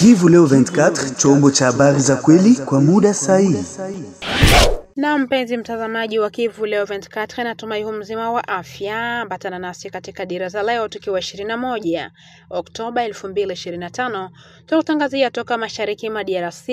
Kivu Leo 24, chombo cha habari za kweli kwa muda sahihi. Na mpenzi mtazamaji wa Kivu Leo 24, natumai hu mzima wa afya. Ambatana nasi katika dira za leo tukiwa 21 Oktoba 2025. Tunatangazia toka mashariki mwa DRC.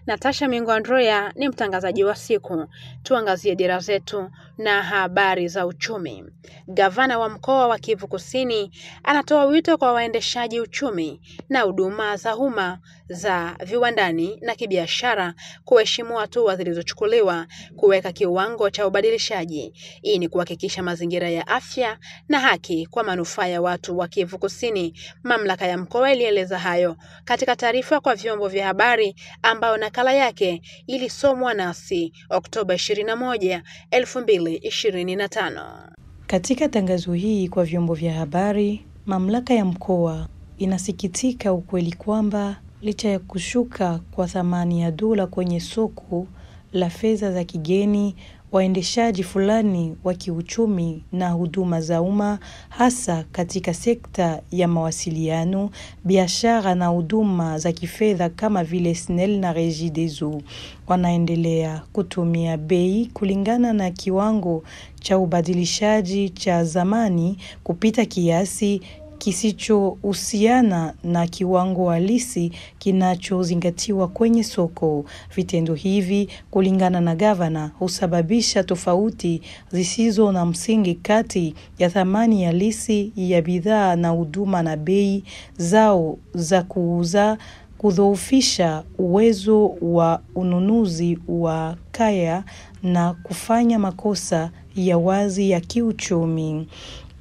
Natasha Mingo Andrea ni mtangazaji wa siku. Tuangazie dira zetu na habari za uchumi. Gavana wa mkoa wa Kivu Kusini anatoa wito kwa waendeshaji uchumi na huduma za umma za viwandani na kibiashara kuheshimu hatua zilizochukuliwa kuweka kiwango cha ubadilishaji. Hii ni kuhakikisha mazingira ya afya na haki kwa manufaa ya watu wa Kivu Kusini. Mamlaka ya mkoa ilieleza hayo katika taarifa kwa vyombo vya habari ambao nakala yake ilisomwa nasi Oktoba 21, 2025. Katika tangazo hii kwa vyombo vya habari, mamlaka ya mkoa inasikitika ukweli kwamba licha ya kushuka kwa thamani ya dola kwenye soko la fedha za kigeni, waendeshaji fulani wa kiuchumi na huduma za umma, hasa katika sekta ya mawasiliano, biashara na huduma za kifedha kama vile SNEL na Regideso, wanaendelea kutumia bei kulingana na kiwango cha ubadilishaji cha zamani kupita kiasi kisichohusiana na kiwango halisi kinachozingatiwa kwenye soko. Vitendo hivi, kulingana na gavana, husababisha tofauti zisizo na msingi kati ya thamani halisi ya bidhaa na huduma na bei zao za kuuza, kudhoofisha uwezo wa ununuzi wa kaya na kufanya makosa ya wazi ya kiuchumi.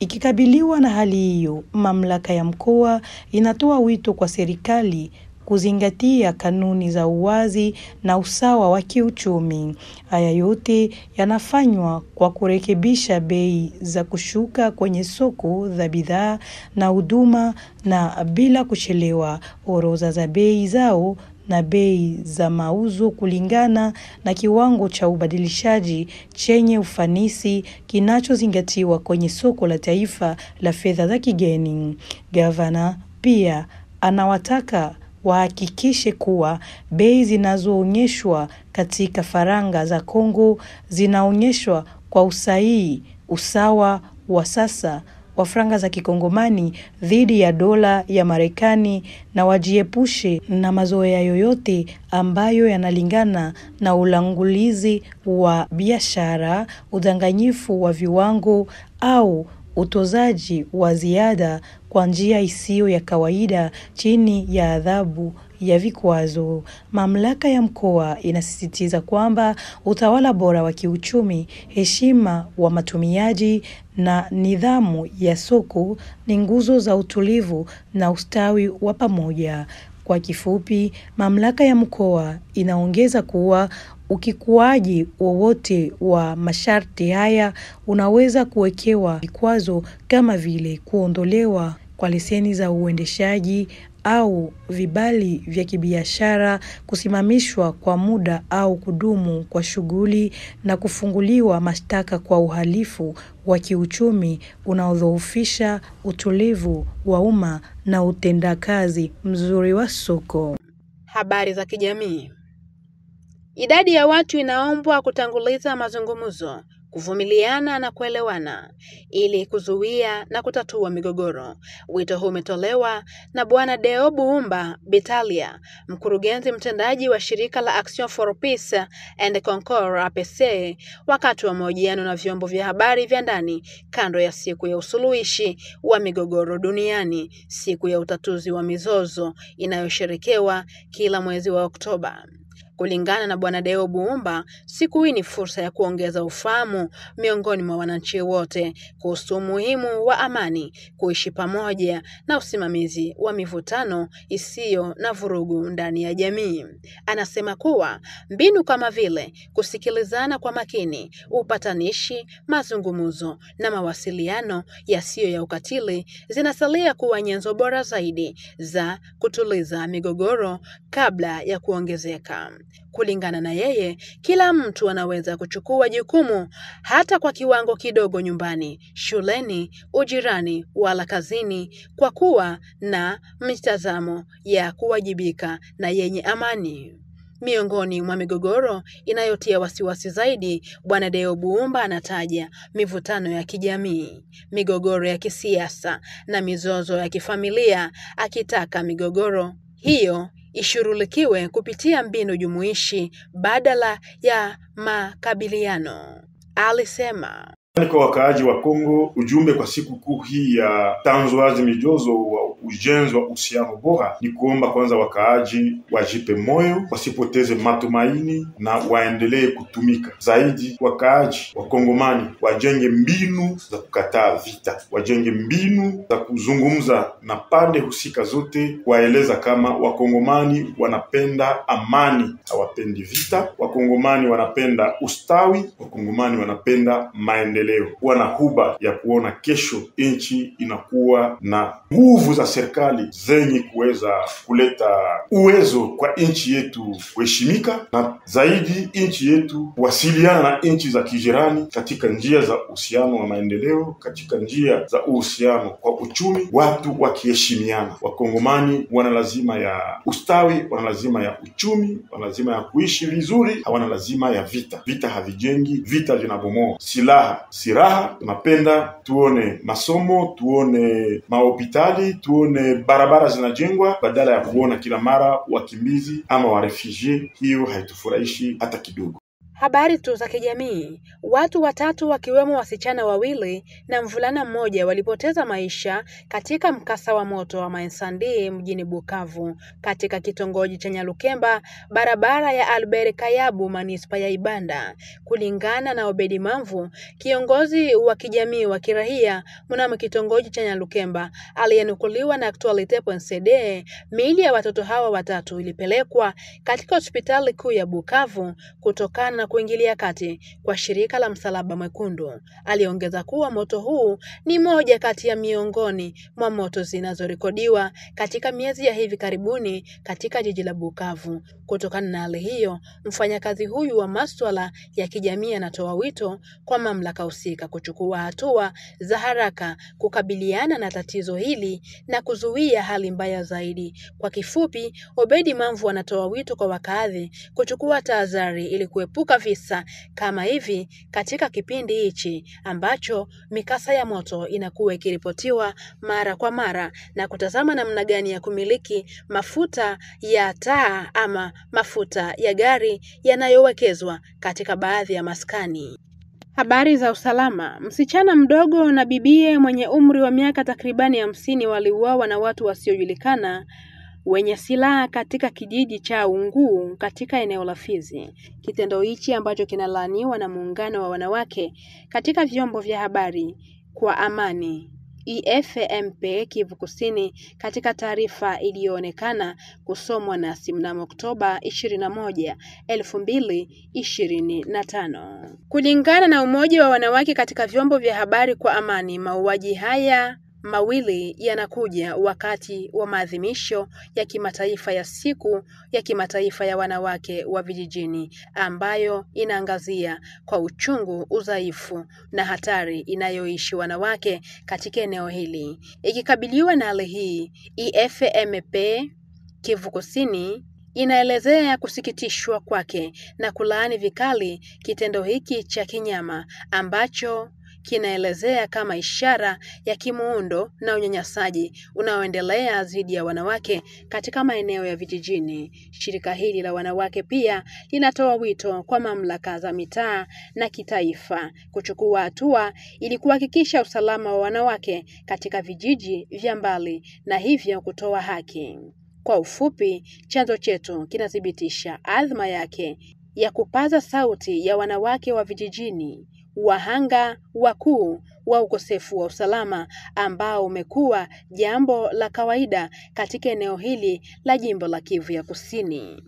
Ikikabiliwa na hali hiyo, mamlaka ya mkoa inatoa wito kwa serikali kuzingatia kanuni za uwazi na usawa wa kiuchumi. Haya yote yanafanywa kwa kurekebisha bei za kushuka kwenye soko za bidhaa na huduma, na bila kuchelewa orodha za bei zao na bei za mauzo kulingana na kiwango cha ubadilishaji chenye ufanisi kinachozingatiwa kwenye soko la taifa la fedha za kigeni. Gavana pia anawataka wahakikishe kuwa bei zinazoonyeshwa katika faranga za Kongo zinaonyeshwa kwa usahihi, usawa wa sasa wa franga za kikongomani dhidi ya dola ya Marekani, na wajiepushe na mazoea yoyote ambayo yanalingana na ulangulizi wa biashara, udanganyifu wa viwango au utozaji wa ziada kwa njia isiyo ya kawaida chini ya adhabu ya vikwazo. Mamlaka ya mkoa inasisitiza kwamba utawala bora wa kiuchumi, heshima wa matumiaji na nidhamu ya soko ni nguzo za utulivu na ustawi wa pamoja. Kwa kifupi, mamlaka ya mkoa inaongeza kuwa ukiukaji wowote wa masharti haya unaweza kuwekewa vikwazo kama vile kuondolewa kwa leseni za uendeshaji au vibali vya kibiashara, kusimamishwa kwa muda au kudumu kwa shughuli, na kufunguliwa mashtaka kwa uhalifu wa kiuchumi unaodhoofisha utulivu wa umma na utendakazi mzuri wa soko. Habari za kijamii. Idadi ya watu inaombwa kutanguliza mazungumzo, kuvumiliana na kuelewana ili kuzuia na kutatua migogoro. Wito huu umetolewa na Bwana Deo Buumba Bitalia, mkurugenzi mtendaji wa shirika la Action for Peace and Concord APC, wakati wa mahojiano na vyombo vya habari vya ndani kando ya siku ya usuluhishi wa migogoro duniani, siku ya utatuzi wa mizozo inayosherekewa kila mwezi wa Oktoba. Kulingana na Bwana Deo Buumba, siku hii ni fursa ya kuongeza ufahamu miongoni mwa wananchi wote kuhusu umuhimu wa amani, kuishi pamoja na usimamizi wa mivutano isiyo na vurugu ndani ya jamii. Anasema kuwa mbinu kama vile kusikilizana kwa makini, upatanishi, mazungumzo na mawasiliano yasiyo ya ukatili zinasalia kuwa nyenzo bora zaidi za kutuliza migogoro kabla ya kuongezeka. Kulingana na yeye, kila mtu anaweza kuchukua jukumu hata kwa kiwango kidogo nyumbani, shuleni, ujirani wala kazini, kwa kuwa na mitazamo ya kuwajibika na yenye amani. Miongoni mwa migogoro inayotia wasiwasi zaidi, Bwana Deo Buumba anataja mivutano ya kijamii, migogoro ya kisiasa na mizozo ya kifamilia, akitaka migogoro hiyo ishughulikiwe kupitia mbinu jumuishi badala ya makabiliano. Alisema kwa wakaaji wa Kongo, ujumbe kwa siku kuu hii ya tanzuazi mijozo wa ujenzi wa uhusiano bora ni kuomba kwanza wakaaji wajipe moyo, wasipoteze matumaini na waendelee kutumika. Zaidi wakaaji wa Kongomani wajenge mbinu za kukataa vita, wajenge mbinu za kuzungumza na pande husika zote, waeleza kama Wakongomani wanapenda amani, hawapendi vita. Wakongomani wanapenda ustawi, Wakongomani wanapenda maendeleo. Wana huba ya kuona kesho nchi inakuwa na nguvu za serikali zenye kuweza kuleta uwezo kwa nchi yetu kuheshimika, na zaidi nchi yetu kuwasiliana na nchi za kijirani katika njia za uhusiano wa maendeleo, katika njia za uhusiano kwa uchumi, watu wakiheshimiana. Wakongomani wana lazima ya ustawi, wana lazima ya uchumi, wana lazima ya kuishi vizuri, hawana lazima ya vita. Vita havijengi, vita vinabomoa. Siraha, tunapenda tuone masomo, tuone mahopitali, tuone barabara zinajengwa badala ya kuona kila mara wakimbizi ama warefugee. Hiyo haitufurahishi hata kidogo. Habari tu za kijamii. Watu watatu wakiwemo wasichana wawili na mvulana mmoja walipoteza maisha katika mkasa wa moto wa Mainsandi mjini Bukavu katika kitongoji cha Nyalukemba, barabara ya Albert Kayabu, manispa ya Ibanda. Kulingana na Obedi Mamvu, kiongozi wa kijamii wa kirahia mnamo kitongoji cha Nyalukemba, aliyenukuliwa na Actualite.cd, miili ya watoto hawa watatu ilipelekwa katika hospitali kuu ya Bukavu kutokana na kuingilia kati kwa shirika la Msalaba Mwekundu. Aliongeza kuwa moto huu ni moja kati ya miongoni mwa moto zinazorekodiwa katika miezi ya hivi karibuni katika jiji la Bukavu. Kutokana na hali hiyo, mfanyakazi huyu wa masuala ya kijamii anatoa wito kwa mamlaka husika kuchukua hatua za haraka kukabiliana na tatizo hili na kuzuia hali mbaya zaidi. Kwa kifupi, Obedi Mamvu anatoa wito kwa wakazi kuchukua tahadhari ili kuepuka visa kama hivi katika kipindi hichi ambacho mikasa ya moto inakuwa ikiripotiwa mara kwa mara, na kutazama namna gani ya kumiliki mafuta ya taa ama mafuta ya gari yanayowekezwa katika baadhi ya maskani. Habari za usalama. Msichana mdogo na bibie mwenye umri wa miaka takribani 50 waliuawa na watu wasiojulikana wenye silaha katika kijiji cha Unguu katika eneo la Fizi. Kitendo hichi ambacho kinalaaniwa na muungano wa wanawake katika vyombo vya habari kwa amani EFMP Kivu Kusini, katika taarifa iliyoonekana kusomwa na mnamo Oktoba 21, 2025. Kulingana na Umoja wa Wanawake katika vyombo vya habari kwa amani, mauaji haya mawili yanakuja wakati wa maadhimisho ya kimataifa ya siku ya kimataifa ya wanawake wa vijijini, ambayo inaangazia kwa uchungu, udhaifu na hatari inayoishi wanawake katika eneo hili. Ikikabiliwa na hali hii, EFMP Kivu Kusini inaelezea kusikitishwa kwake na kulaani vikali kitendo hiki cha kinyama ambacho kinaelezea kama ishara ya kimuundo na unyanyasaji unaoendelea dhidi ya wanawake katika maeneo ya vijijini. Shirika hili la wanawake pia linatoa wito kwa mamlaka za mitaa na kitaifa kuchukua hatua ili kuhakikisha usalama wa wanawake katika vijiji vya mbali na hivyo kutoa haki. Kwa ufupi, chanzo chetu kinathibitisha azma yake ya kupaza sauti ya wanawake wa vijijini, wahanga wakuu wa ukosefu wa usalama ambao umekuwa jambo la kawaida katika eneo hili la jimbo la Kivu ya Kusini.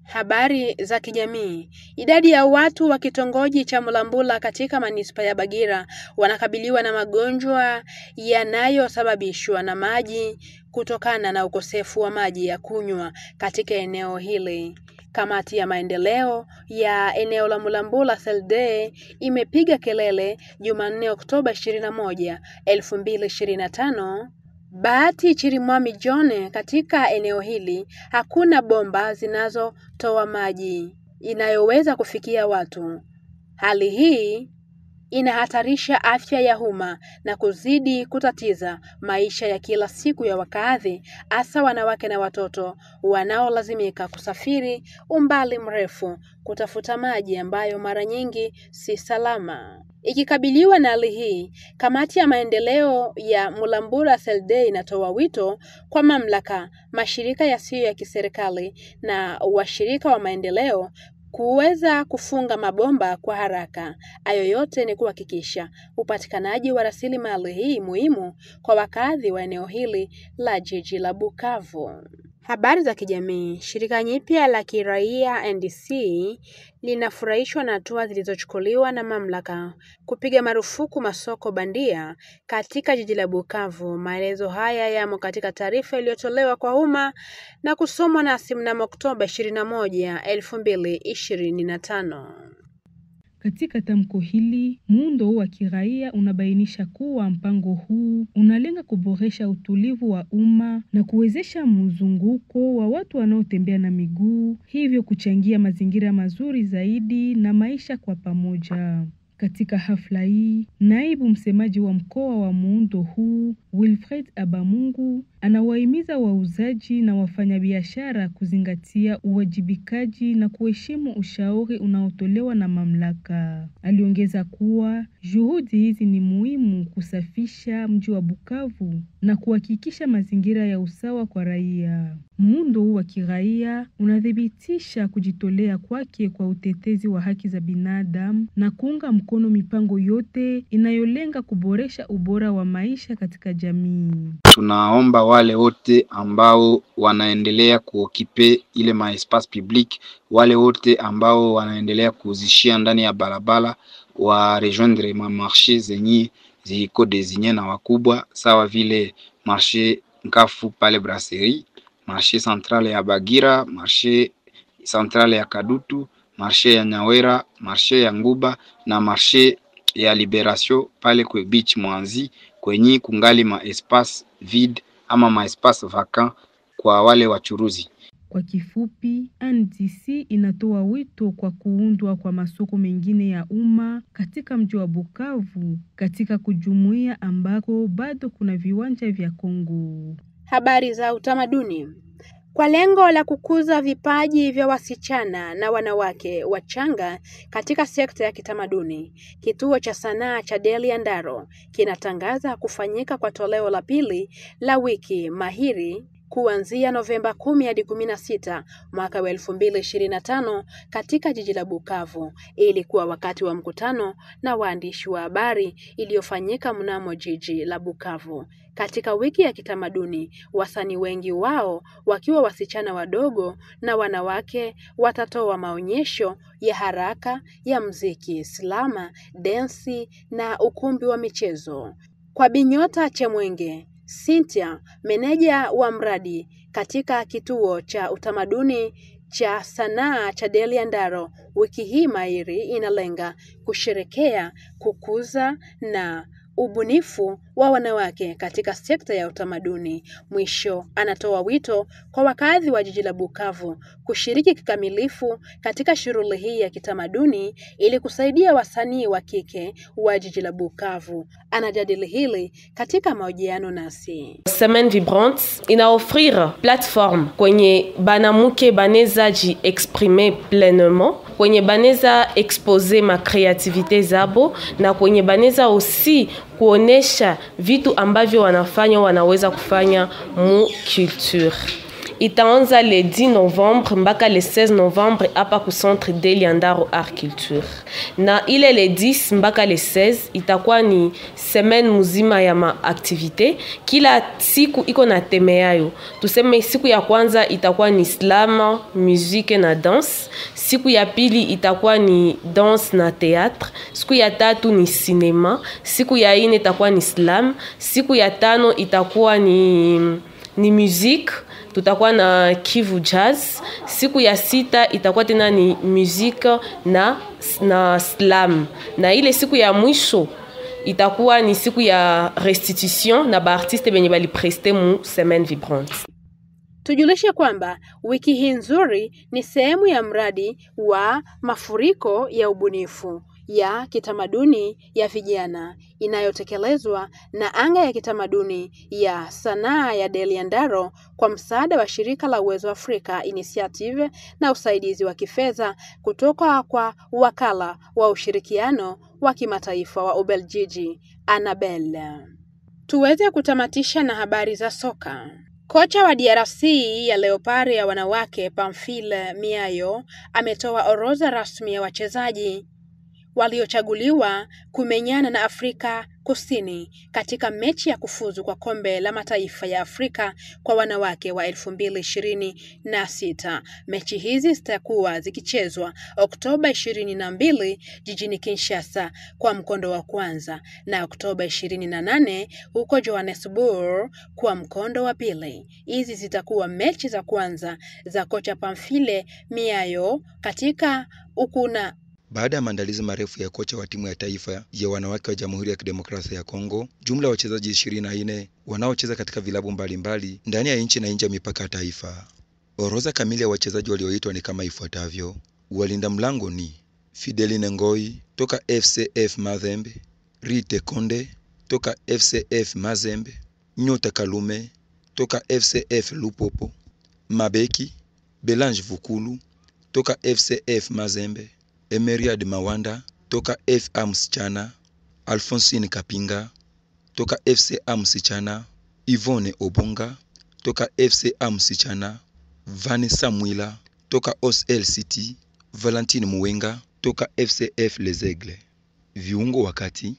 Habari za kijamii. Idadi ya watu wa kitongoji cha Mulambula katika manispa ya Bagira wanakabiliwa na magonjwa yanayosababishwa na maji kutokana na ukosefu wa maji ya kunywa katika eneo hili. Kamati ya maendeleo ya eneo la Mulambula CLD imepiga kelele Jumanne Oktoba 21, 2025. Bahati Chirimwami John, katika eneo hili hakuna bomba zinazotoa maji inayoweza kufikia watu. Hali hii inahatarisha afya ya umma na kuzidi kutatiza maisha ya kila siku ya wakazi, hasa wanawake na watoto wanaolazimika kusafiri umbali mrefu kutafuta maji ambayo mara nyingi si salama. Ikikabiliwa na hali hii, kamati ya maendeleo ya Mulambula CLD inatoa wito kwa mamlaka, mashirika yasiyo ya kiserikali na washirika wa maendeleo kuweza kufunga mabomba kwa haraka. Hayo yote ni kuhakikisha upatikanaji wa rasilimali hii muhimu kwa wakazi wa eneo hili la jiji la Bukavu. Habari za kijamii. Shirika nyipya la kiraia NDC linafurahishwa na hatua zilizochukuliwa na mamlaka kupiga marufuku masoko bandia katika jiji la Bukavu. Maelezo haya yamo katika taarifa iliyotolewa kwa umma na kusomwa na mnamo Oktoba 21, 2025. Katika tamko hili, muundo wa kiraia unabainisha kuwa mpango huu unalenga kuboresha utulivu wa umma na kuwezesha mzunguko wa watu wanaotembea na miguu, hivyo kuchangia mazingira mazuri zaidi na maisha kwa pamoja. Katika hafla hii, naibu msemaji wa mkoa wa muundo huu, Wilfred Abamungu, anawahimiza wauzaji na wafanyabiashara kuzingatia uwajibikaji na kuheshimu ushauri unaotolewa na mamlaka. Aliongeza kuwa juhudi hizi ni muhimu kusafisha mji wa Bukavu na kuhakikisha mazingira ya usawa kwa raia. Muundo huu wa kiraia unadhibitisha kujitolea kwake kwa utetezi wa haki za binadamu na kuunga mkono mipango yote inayolenga kuboresha ubora wa maisha katika jamii. Tunaomba wale wote ambao wanaendelea kuokipe ile maespace public, wale wote ambao wanaendelea kuzishia ndani ya barabara wa rejoindre ma marché zenye ziko désigné na wakubwa, sawa vile marché Nkafu pale Brasserie, marché central ya Bagira, marché central ya Kadutu, marché ya Nyawera, marché ya Nguba na marché ya Liberation pale kwa beach Mwanzi, kwenye kungali ma espace vide ama ma espace vacant kwa wale wachuruzi. Kwa kifupi, NDC inatoa wito kwa kuundwa kwa masoko mengine ya umma katika mji wa Bukavu katika kujumuia ambako bado kuna viwanja vya Kongo. Habari za utamaduni. Kwa lengo la kukuza vipaji vya wasichana na wanawake wachanga katika sekta ya kitamaduni, kituo cha sanaa cha Delia Ndaro kinatangaza kufanyika kwa toleo la pili la wiki mahiri kuanzia Novemba 10 hadi 16 mwaka wa 2025 katika jiji la Bukavu. Ilikuwa wakati wa mkutano na waandishi wa habari iliyofanyika mnamo jiji la Bukavu. Katika wiki ya kitamaduni, wasanii wengi wao wakiwa wasichana wadogo na wanawake watatoa maonyesho ya haraka ya muziki, slama, densi na ukumbi wa michezo. Kwa Binyota Chemwenge Cynthia, meneja wa mradi katika kituo cha utamaduni cha sanaa cha Delia Ndaro, wiki hii mahiri inalenga kusherekea, kukuza na ubunifu wa wanawake katika sekta ya utamaduni. Mwisho, anatoa wito kwa wakazi wa jiji la Bukavu kushiriki kikamilifu katika shughuli hii ya kitamaduni ili kusaidia wasanii wa kike wa jiji la Bukavu. Anajadili hili katika mahojiano nasi. Semaine Vibrante inaofrir platform kwenye banamuke baneza ji exprimer pleinement, kwenye baneza exposer ma creativite zabo na kwenye baneza aussi kuonesha vitu ambavyo wanaweza kufanya mu culture. Itaanza le 10 Novembre mpaka le 16 Novembre hapa ku Centre Delia Ndaro Art Culture. Na ile le 10 mpaka le 16 itakuwa ni semaine muzima ya ma activite. Kila siku iko na teme yayo. Tuseme siku ya kwanza itakuwa ni slam, musique na danse. Siku ya pili itakuwa ni danse na théâtre. Siku ya tatu ni cinema. Siku ya ine itakuwa ni slam. Siku ya tano itakuwa ni musique tutakuwa na Kivu Jazz. Siku ya 6 itakuwa tena ni musique na slam, na ile siku ya mwisho itakuwa ni siku ya restitution na baartiste benye bali preste mu semaine vibrante. Tujulishe kwamba wiki hii nzuri ni sehemu ya mradi wa mafuriko ya ubunifu ya kitamaduni ya vijana inayotekelezwa na anga ya kitamaduni ya sanaa ya Deliandaro kwa msaada wa shirika la Uwezo Afrika Initiative na usaidizi wa kifedha kutoka kwa wakala wa ushirikiano wa kimataifa wa Ubeljiji Annabel. Tuweze kutamatisha na habari za soka. Kocha wa DRC ya Leopard ya wanawake Pamphile Miayo ametoa orodha rasmi ya wachezaji waliochaguliwa kumenyana na Afrika Kusini katika mechi ya kufuzu kwa kombe la mataifa ya Afrika kwa wanawake wa 2026. Mechi hizi zitakuwa zikichezwa Oktoba 22 jijini Kinshasa kwa mkondo wa kwanza na Oktoba 28 huko Johannesburg kwa mkondo wa pili. Hizi zitakuwa mechi za kwanza za kocha Pamphile Miayo katika ukuna. Baada ya maandalizi marefu ya kocha wa timu ya taifa ya wanawake wa Jamhuri ya Kidemokrasia ya Kongo, jumla ya wachezaji 24 wanaocheza katika vilabu mbalimbali ndani ya nchi na nje ya mipaka ya taifa. Orodha kamili ya wachezaji walioitwa ni kama ifuatavyo. Walinda mlango ni Fideline Ngoi toka FCF Mazembe, Rite Konde toka FCF Mazembe, Nyota Kalume toka FCF Lupopo, Mabeki Belange Vukulu toka FCF Mazembe, Emeriad Mawanda toka FA Msichana, Alphonsine Kapinga toka FCA Msichana, Yvonne Obonga toka FCA Msichana, Vanessa Mwila toka OSLCT, Valentine Muwenga toka FCF Les Aigles. Viungo wakati: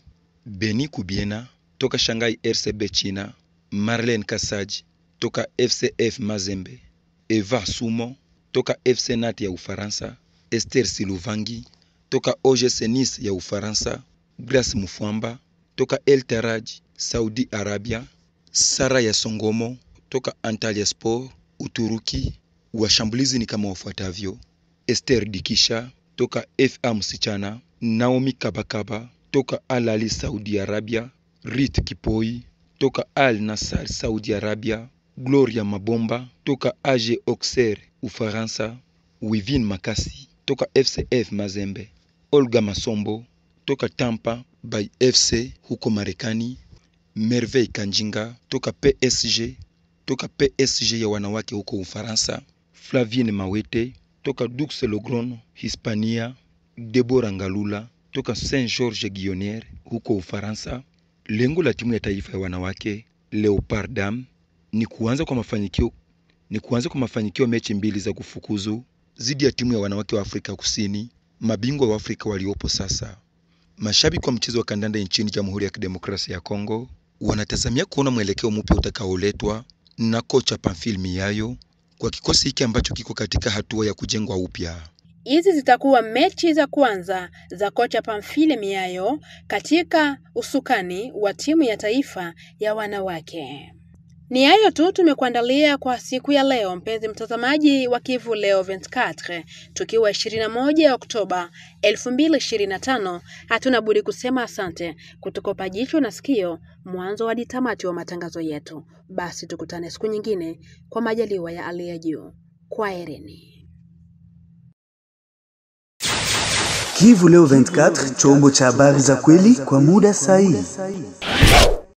Beni Kubiena toka Shanghai RCB China, Marlene Kasaji toka FCF Mazembe, Eva Sumo toka FC Nantes ya Ufaransa, Esther Siluvangi toka OGC Nice ya Ufaransa, Grace Mufwamba toka El Taraj Saudi Arabia, Sara ya Songomo toka Antalya Sport Uturuki. Washambulizi ni kama wafuatavyo: Esther Dikisha toka FA Msichana, Naomi Kabakaba toka Al Ahly Saudi Arabia, Rit Kipoi toka Al Nassr Saudi Arabia, Gloria Mabomba toka AG Auxerre Ufaransa, Wivin Makasi toka FCF Mazembe, Olga Masombo toka Tampa by FC huko Marekani, Merveille Kanjinga toka PSG ya wanawake huko Ufaransa, Flavine Mawete toka Dux Logron Hispania, Deborah Ngalula toka Saint-Georges Guionière huko Ufaransa. Lengo la timu ya taifa ya wanawake Leopard Dam ni kuanza kwa mafanikio mechi mbili za kufukuzu zidi ya timu ya wanawake wa Afrika Kusini, mabingwa wa Afrika waliopo sasa. Mashabiki wa mchezo wa kandanda nchini Jamhuri ya Kidemokrasia ya Kongo wanatazamia kuona mwelekeo mpya utakaoletwa na kocha Pamphile Miayo kwa kikosi hiki ambacho kiko katika hatua ya kujengwa upya. Hizi zitakuwa mechi za kwanza za kocha Pamphile Miayo katika usukani wa timu ya taifa ya wanawake. Ni hayo tu tumekuandalia kwa siku ya leo, mpenzi mtazamaji wa Kivu Leo 24, tukiwa 21 Oktoba 2025. Hatuna budi kusema asante kutukopa jicho na sikio mwanzo hadi tamati wa matangazo yetu. Basi tukutane siku nyingine kwa majaliwa ya aliye juu. Kwaherini. Kivu Leo 24, chombo cha habari za kweli kwa muda sahihi.